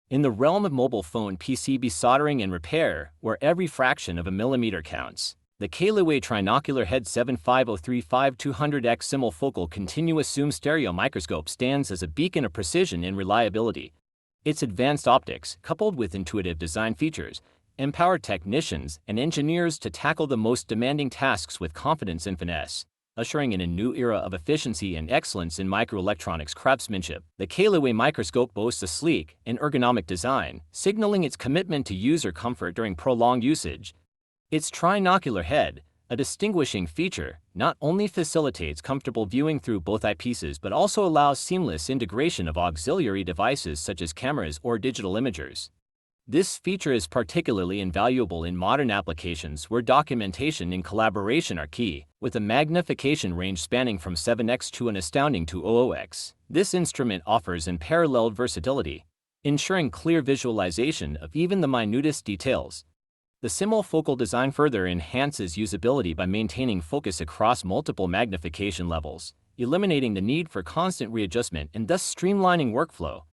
In the realm of mobile phone PCB soldering and repair, where every fraction of a millimeter counts, the Kailiwei Trinocular Head 75035-200X Simul focal continuous zoom stereo microscope stands as a beacon of precision and reliability. Its advanced optics, coupled with intuitive design features, empower technicians and engineers to tackle the most demanding tasks with confidence and finesse, ushering in a new era of efficiency and excellence in microelectronics craftsmanship. The Kailiwei microscope boasts a sleek and ergonomic design, signaling its commitment to user comfort during prolonged usage. Its trinocular head, a distinguishing feature, not only facilitates comfortable viewing through both eyepieces but also allows seamless integration of auxiliary devices such as cameras or digital imagers. This feature is particularly invaluable in modern applications where documentation and collaboration are key, with a magnification range spanning from 7x to an astounding 200x. This instrument offers unparalleled versatility, ensuring clear visualization of even the minutest details. The Simul focal design further enhances usability by maintaining focus across multiple magnification levels, eliminating the need for constant readjustment and thus streamlining workflow.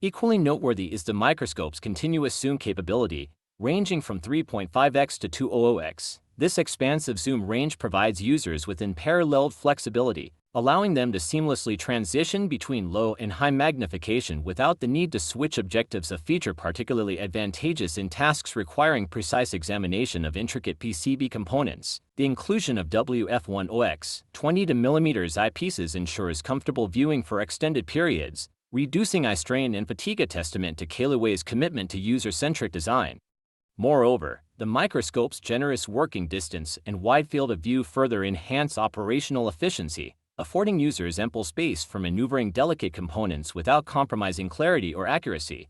Equally noteworthy is the microscope's continuous zoom capability, ranging from 3.5x to 200x. This expansive zoom range provides users with unparalleled flexibility, allowing them to seamlessly transition between low and high magnification without the need to switch objectives, a feature particularly advantageous in tasks requiring precise examination of intricate PCB components. The inclusion of WF10x 20mm eyepieces ensures comfortable viewing for extended periods, reducing eye strain and fatigue, a testament to Kailiwei's commitment to user-centric design. Moreover, the microscope's generous working distance and wide field of view further enhance operational efficiency, affording users ample space for maneuvering delicate components without compromising clarity or accuracy.